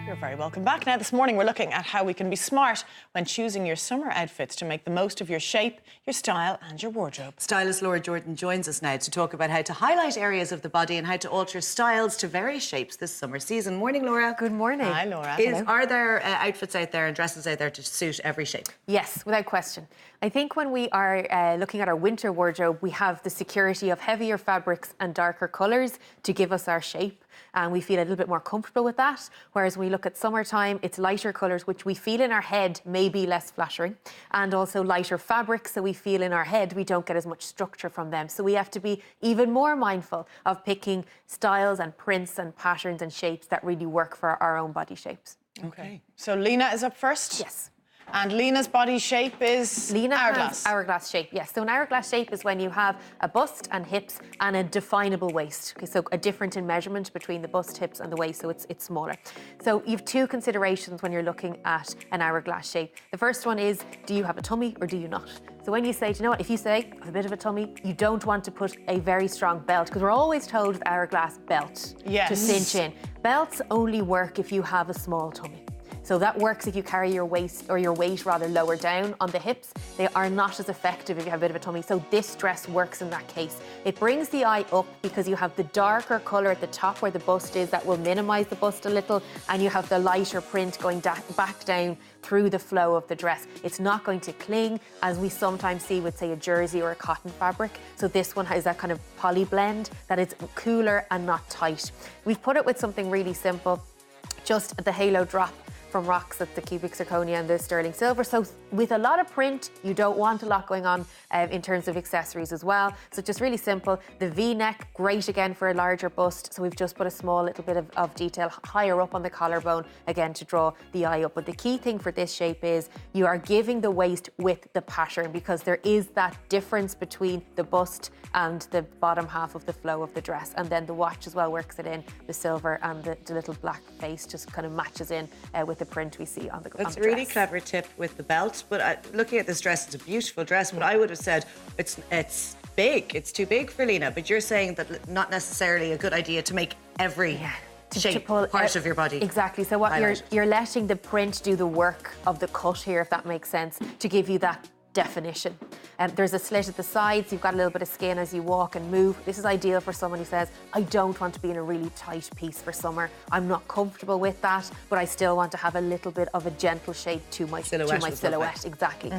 You're very welcome back. Now, this morning we're looking at how we can be smart when choosing your summer outfits to make the most of your shape, your style and your wardrobe. Stylist Laura Jordan joins us now to talk about how to highlight areas of the body and how to alter styles to various shapes this summer season. Morning, Laura. Good morning. Hi, Laura. Are there outfits out there and dresses out there to suit every shape? Yes, without question. I think when we are looking at our winter wardrobe, we have the security of heavier fabrics and darker colours to give us our shape. And we feel a little bit more comfortable with that. Whereas when we look at summertime, it's lighter colours, which we feel in our head may be less flattering. And also lighter fabrics, so we feel in our head we don't get as much structure from them. So we have to be even more mindful of picking styles and prints and patterns and shapes that really work for our own body shapes. Okay. So Lena is up first? Yes. And Lena's body shape is hourglass. Hourglass shape, yes. So an hourglass shape is when you have a bust and hips and a definable waist. Okay, so a difference in measurement between the bust, hips and the waist, so it's smaller. So you've two considerations when you're looking at an hourglass shape. The first one is, do you have a tummy or do you not? So when you say, do you know what, if you say, I have a bit of a tummy, you don't want to put a very strong belt, because we're always told with hourglass belt to cinch in. Belts only work if you have a small tummy. So that works if you carry your waist or your weight rather lower down on the hips. They are not as effective if you have a bit of a tummy. So this dress works in that case. It brings the eye up because you have the darker colour at the top where the bust is that will minimise the bust a little, and you have the lighter print going back down through the flow of the dress. It's not going to cling as we sometimes see with, say, a jersey or a cotton fabric. So this one has that kind of poly blend that is cooler and not tight. We've put it with something really simple, just the halo drop from rocks at the cubic zirconia and the sterling silver. So with a lot of print, you don't want a lot going on in terms of accessories as well. So just really simple. The V-neck, great again for a larger bust. So we've just put a small little bit of detail higher up on the collarbone, again to draw the eye up. But the key thing for this shape is you are giving the waist with the pattern, because there is that difference between the bust and the bottom half of the flow of the dress. And then the watch as well works it in, the silver and the little black face just kind of matches in with the print we see on the dress. That's a really clever tip with the belt, but looking at this dress, it's a beautiful dress, but I would have said it's big, it's too big for Lena, but you're saying that not necessarily a good idea to make every shape pull part of your body. Exactly, so what you're letting the print do the work of the cut here, if that makes sense, to give you that definition. There's a slit at the sides, you've got a little bit of skin as you walk and move. This is ideal for someone who says, I don't want to be in a really tight piece for summer. I'm not comfortable with that, but I still want to have a little bit of a gentle shape to my silhouette. Exactly.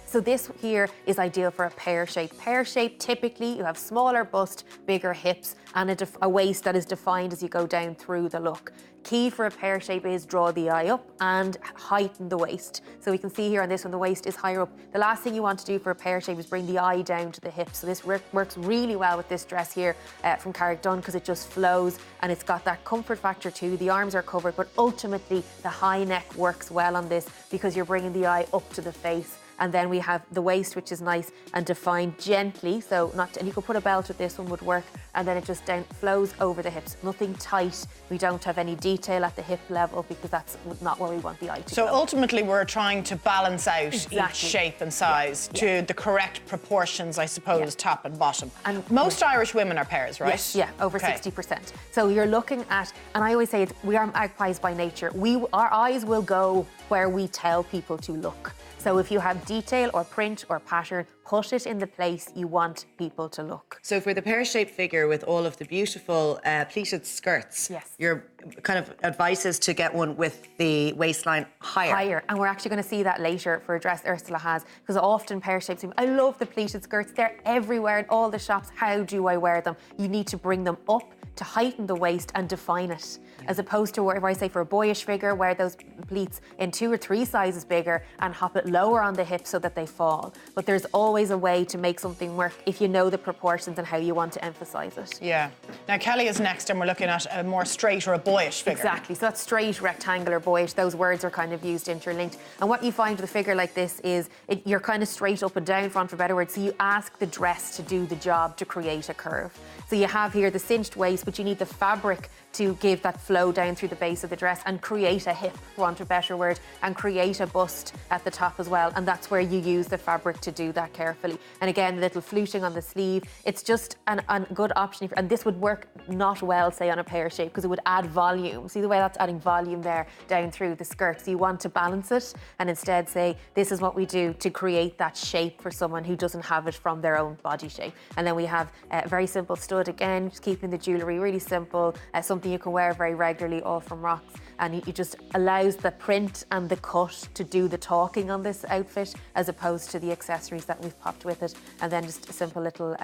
So this here is ideal for a pear shape. Pear shape, typically you have smaller bust, bigger hips, and a waist that is defined as you go down through the look. Key for a pear shape is draw the eye up and heighten the waist. So we can see here on this one, the waist is higher up. The last thing you want to do for a pear shape is bring the eye down to the hips. So this works really well with this dress here from Carrick Dunn, because it just flows and it's got that comfort factor too. The arms are covered, but ultimately the high neck works well on this because you're bringing the eye up to the face. And then we have the waist, which is nice and defined gently. So and you could put a belt with this one would work. And then it just flows over the hips. Nothing tight. We don't have any detail at the hip level because that's not where we want the eye to go. So ultimately we're trying to balance out each shape and size to the correct proportions, I suppose, top and bottom. And most Irish women are pears, right? Yes, yeah, over 60%. So you're looking at, and I always say we are magpies by nature. Our eyes will go where we tell people to look. So if you have detail or print or pattern, put it in the place you want people to look. So for the pear-shaped figure with all of the beautiful pleated skirts, your kind of advice is to get one with the waistline higher. And we're actually going to see that later for a dress Ursula has, because often pear-shaped, I love the pleated skirts. They're everywhere in all the shops. How do I wear them? You need to bring them up to heighten the waist and define it, as opposed to where I say for a boyish figure, wear those pleats in 2 or 3 sizes bigger and hop it lower on the hips so that they fall. But there's always a way to make something work if you know the proportions and how you want to emphasise it. Yeah. Now Kelly is next, and we're looking at a more straight or a boyish figure. Exactly. So that's straight, rectangular, boyish. Those words are kind of used interlinked. And what you find with a figure like this is you're kind of straight up and down, for want of a better word. So you ask the dress to do the job to create a curve. So you have here the cinched waist, but you need the fabric to give that flow down through the base of the dress and create a hip, for want of a better word, and create a bust at the top as well. And that's where you use the fabric to do that carefully. And again, the little fluting on the sleeve, it's just a good option. And this would work not well, say, on a pear shape, because it would add volume. See the way that's adding volume there down through the skirt. So you want to balance it and instead say, this is what we do to create that shape for someone who doesn't have it from their own body shape. And then we have a very simple stud, again, just keeping the jewellery really simple, something you can wear very regularly, all from Rocks. And it just allows the print and the cut to do the talking on this outfit, as opposed to the accessories that we've popped with it. And then just a simple little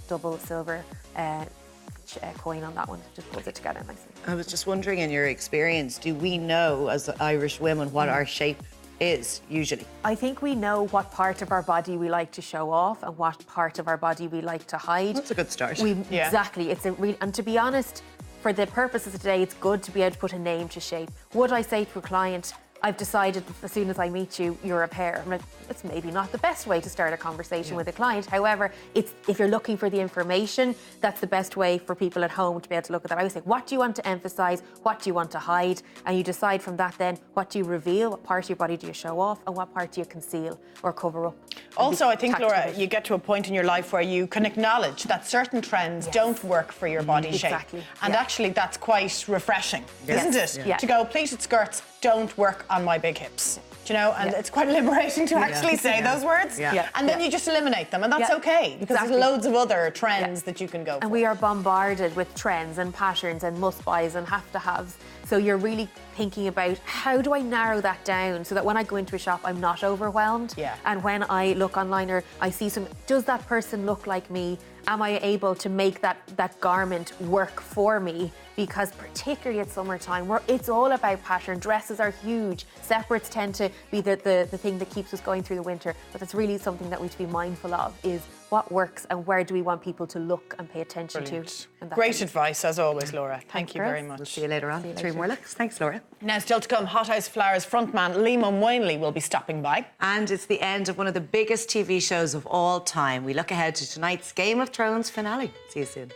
double silver coin on that one, just pulls it together nicely. I was just wondering, in your experience, do we know as Irish women what our shape is usually? I think we know what part of our body we like to show off and what part of our body we like to hide. That's a good start. Exactly. It's a real, and to be honest, for the purposes of today, it's good to be able to put a name to shape. Would I say to a client, I've decided as soon as I meet you, you're a pear? I'm like, it's maybe not the best way to start a conversation with a client. However, if you're looking for the information, that's the best way for people at home to be able to look at that. I always say, what do you want to emphasise? What do you want to hide? And you decide from that then, what do you reveal? What part of your body do you show off? And what part do you conceal or cover up? Also, I think, Laura, you get to a point in your life where you can acknowledge that certain trends don't work for your body shape. And actually, that's quite refreshing, isn't it? Yeah. To go, pleated skirts don't work on my big hips. Do you know? And it's quite liberating to actually say those words. And then you just eliminate them, and that's okay, because there's loads of other trends that you can go for. And we are bombarded with trends and patterns and must-buys and have-to-haves. So you're really thinking about, how do I narrow that down so that when I go into a shop, I'm not overwhelmed? And when I look online or I see does that person look like me? Am I able to make that garment work for me? Because particularly at summertime, where it's all about pattern, dresses are huge. Separates tend to be the thing that keeps us going through the winter. But it's really something that we have to be mindful of, is what works and where do we want people to look and pay attention to. Great advice, as always, Laura. Thank you very much. We'll see you later on. 3 more looks. Thanks, Laura. Now, still to come, Hothouse Flowers frontman Liam O'Moynley will be stopping by. And it's the end of one of the biggest TV shows of all time. We look ahead to tonight's Game of Thrones finale. See you soon.